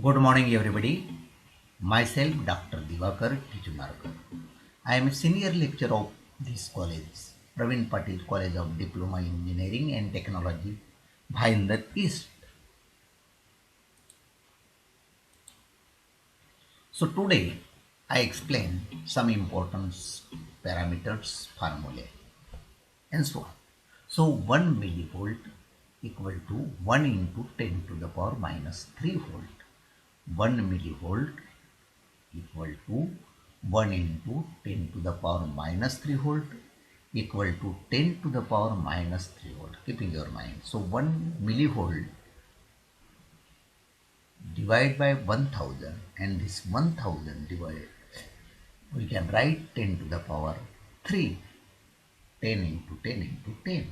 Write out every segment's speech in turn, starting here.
Good morning, everybody. Myself, Dr. Divakar Tijumarkar. I am a senior lecturer of this college, Praveen Patil College of Diploma in Engineering and Technology, Bhayandar East. So today, I explain some important parameters, formulae, and so on. So 1 millivolt equal to 1 into 10 to the power minus 3 volt. 1 millivolt equal to 1 into 10 to the power minus 3 volt equal to 10 to the power minus 3 volt. Keeping your mind. So 1 millivolt divided by 1000 and this 1000 divided, we can write 10 to the power 3. 10 into 10 into 10.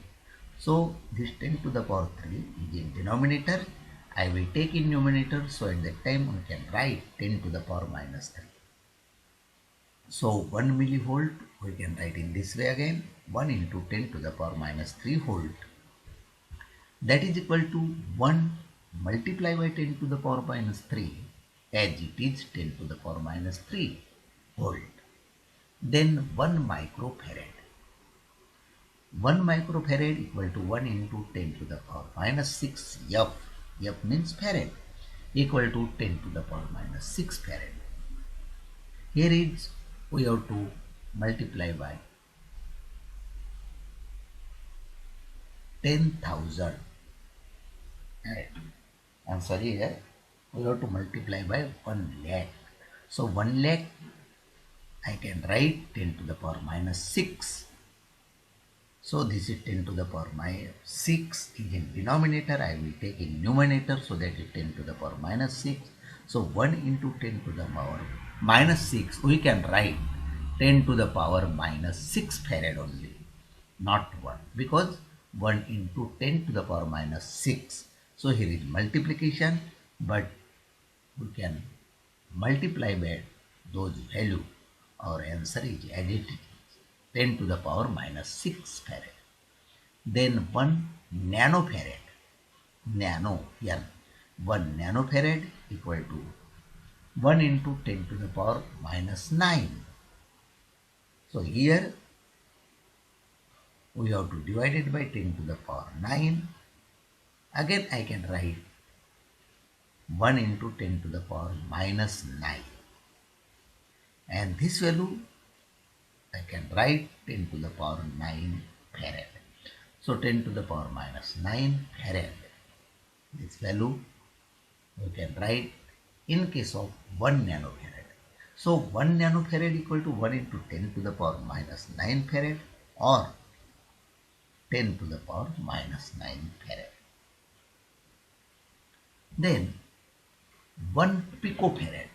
So this 10 to the power 3 is in denominator. I will take in numerator. So at that time we can write 10 to the power minus 3. So 1 millivolt we can write in this way again, 1 into 10 to the power minus 3 volt, that is equal to 1 multiplied by 10 to the power minus 3, as it is 10 to the power minus 3 volt. Then 1 microfarad. 1 microfarad equal to 1 into 10 to the power minus 6 F. F means farad, equal to 10 to the power minus 6 farad. Here is we have to multiply by 10,000. Answer here we have to multiply by 1 lakh. So 1 lakh I can write 10 to the power minus 6. So this is 10 to the power minus 6 is in denominator. I will take in numerator, so that is 10 to the power minus 6. So 1 into 10 to the power minus 6, we can write 10 to the power minus 6 farad only, not 1, because 1 into 10 to the power minus 6. So here is multiplication, but we can multiply by those value. Our answer is as it is, 10 to the power minus 6 farad. Then 1 nanofarad, nano n, 1 nanofarad equal to 1 into 10 to the power minus 9. So here we have to divide it by 10 to the power 9. Again I can write 1 into 10 to the power minus 9. And this value I can write 10 to the power 9 farad. So 10 to the power minus 9 farad. This value we can write in case of 1 nanofarad. So 1 nanofarad equal to 1 into 10 to the power minus 9 farad, or 10 to the power minus 9 farad. Then 1 picofarad.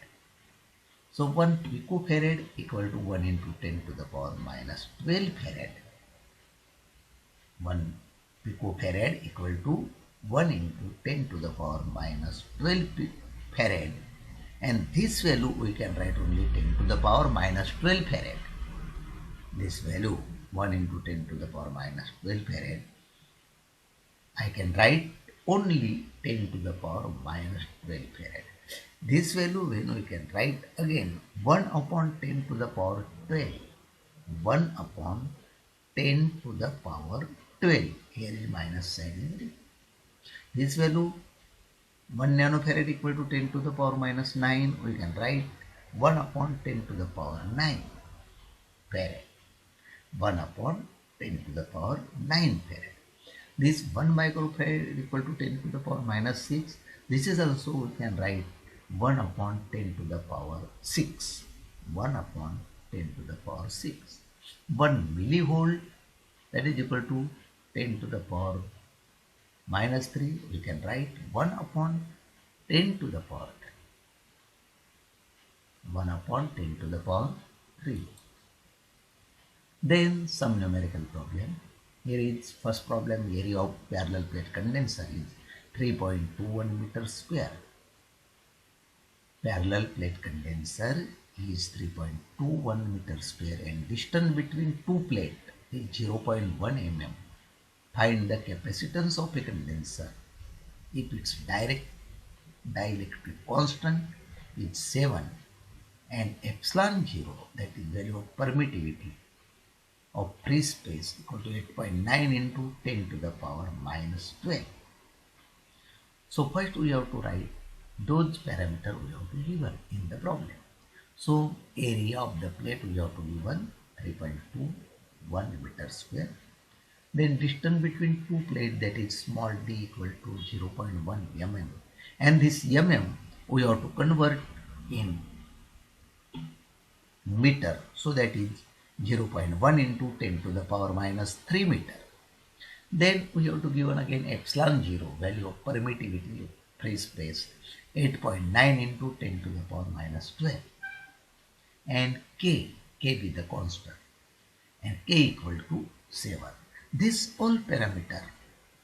So 1 picofarad equal to 1 into 10 to the power minus 12 farad. 1 picofarad equal to 1 into 10 to the power minus 12 farad, and this value we can write only 10 to the power minus 12 farad. This value 1 into 10 to the power minus 12 farad, I can write only 10 to the power minus 12 farad. This value when we can write again 1 upon 10 to the power 12. 1 upon 10 to the power 12. Here is minus sign. This value 1 nanofarad equal to 10 to the power minus 9. We can write 1 upon 10 to the power 9 farad. 1 upon 10 to the power 9 farad. This 1 microfarad equal to 10 to the power minus 6. This is also we can write 1 upon 10 to the power 6. 1 upon 10 to the power 6. 1 millivolt, that is equal to 10 to the power minus 3. We can write 1 upon 10 to the power 3. 1 upon 10 to the power 3. Then some numerical problem. Here is first problem, area of parallel plate condenser is 3.21 meters square. Parallel plate condenser is 3.21 meters square and distance between two plates is 0.1 mm. Find the capacitance of a condenser if its direct dielectric constant is 7 and epsilon 0, that is value of permittivity of free space, equal to 8.9 into 10 to the power minus 12. So first we have to write those parameters we have to given in the problem. So area of the plate we have to given 3.21 meter square. Then distance between two plates, that is small d equal to 0.1 mm, and this mm we have to convert in meter, so that is 0.1 into 10 to the power minus 3 meter. Then we have to given again epsilon 0, value of permittivity of free space, 8.9 into 10 to the power minus 12, and k be the constant, and k equal to 7. This all parameter,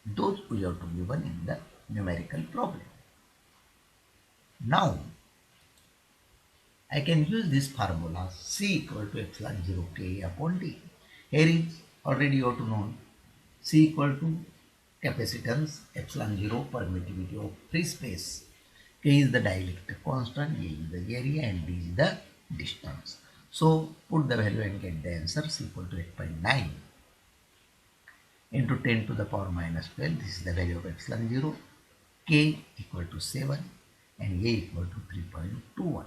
those we have to given in the numerical problem. Now I can use this formula C equal to epsilon 0 K upon D. Here is already you have to know C equal to capacitance, epsilon 0 permittivity of free space, K is the dielectric constant, A is the area, and D is the distance. So put the value and get the answer. C equal to 8.9 into 10 to the power minus 12. This is the value of epsilon 0. K equal to 7 and A equal to 3.21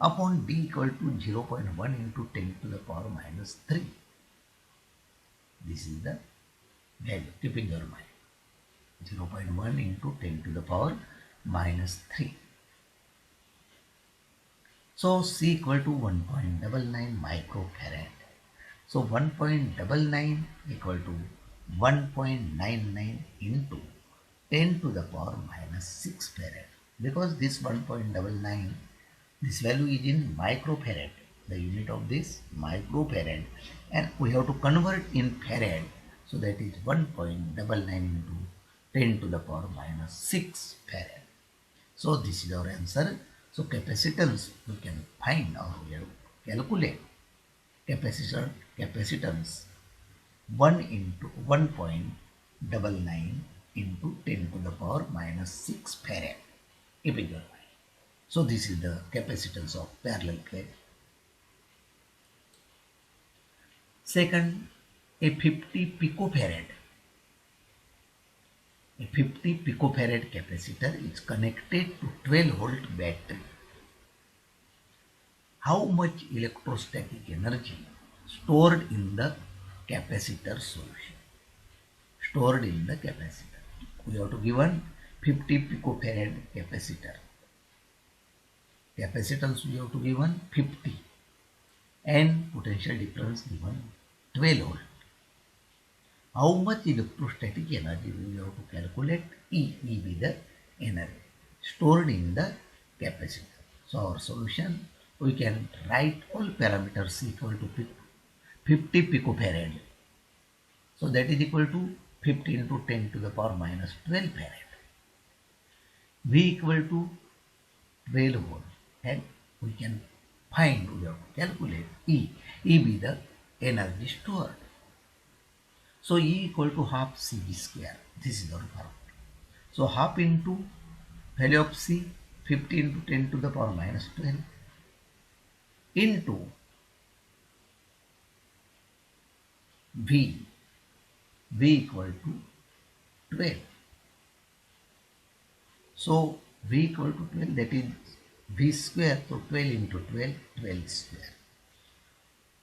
upon D equal to 0.1 into 10 to the power minus 3. This is the value. Keep in your mind. 0.1 into 10 to the power minus 3. So C equal to 1.99 microfarad. So 1.99 equal to 1.99 into 10 to the power minus 6 farad. Because this 1.99, this value is in microfarad, the unit of this microfarad, and we have to convert in farad, so that is 1.99 into 10 to the power minus 6 farad. So this is our answer. So capacitance we can find, or we have to calculate capacitance 1 into 1.99 into 10 to the power minus 6 farad. Keep in your mind. So this is the capacitance of parallel plate. Second, a 50 picofarad. A 50 picofarad capacitor is connected to 12 volt battery. How much electrostatic energy stored in the capacitor solution? Stored in the capacitor. We have to given 50 picofarad capacitor. Capacitance we have to given 50 and potential difference given 12 volt. How much electrostatic energy we have to calculate? E be the energy stored in the capacitor. So our solution, we can write all parameters equal to 50 picofarad. So that is equal to 50 into 10 to the power minus 12 farad. V equal to 12 volt, and we can find, we have to calculate E. E be the energy stored. So E equal to half CV square. This is our formula. So half into value of C, 50 into 10 to the power minus 12 into V. V equal to 12. So V equal to 12, that is V square. So 12 into 12, 12 square.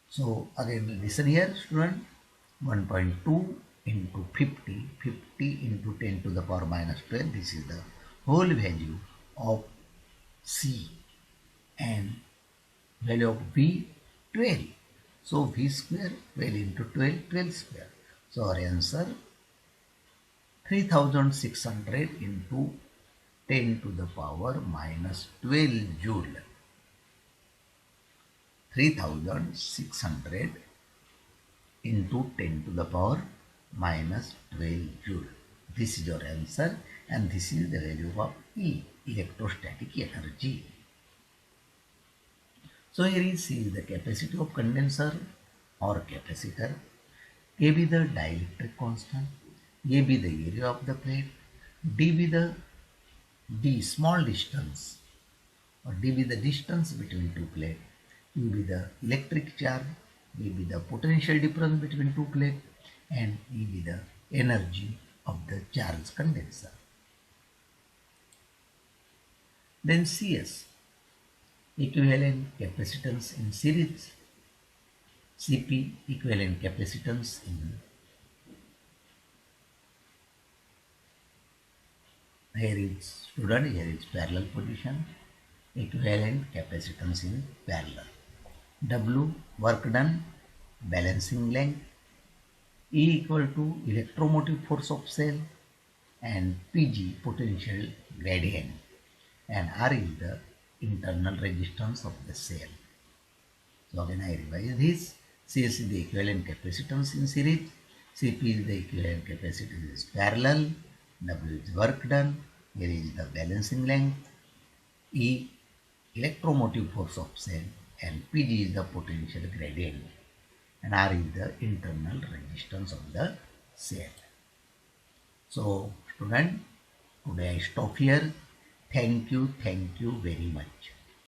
So again listen here student, 1.2 into 50, 50 into 10 to the power minus 12, this is the whole value of C, and value of V 12. So V square 12 into 12, 12 square. So our answer 3600 into 10 to the power minus 12 joule. 3600 into 10 to the power minus 12 joule. This is your answer, and this is the value of E, electrostatic energy. So here is C, the capacity of condenser or capacitor. K be the dielectric constant, A be the area of the plate, D be the d small distance, or d be the distance between two plates, u be the electric charge, v be the potential difference between two plates, and E be the energy of the charge condenser. Then CS, equivalent capacitance in series, CP, equivalent capacitance in, here is student, here is parallel position, equivalent capacitance in parallel. W, work done, balancing length, E equal to electromotive force of cell, and Pg, potential gradient, and R is the internal resistance of the cell. So again I revise this. CS is the equivalent capacitance in series, CP is the equivalent capacitance in parallel, W is work done, here is the balancing length, E electromotive force of cell, and Pg is the potential gradient, and R is the internal resistance of the cell. So student, today I stop here. Thank you very much.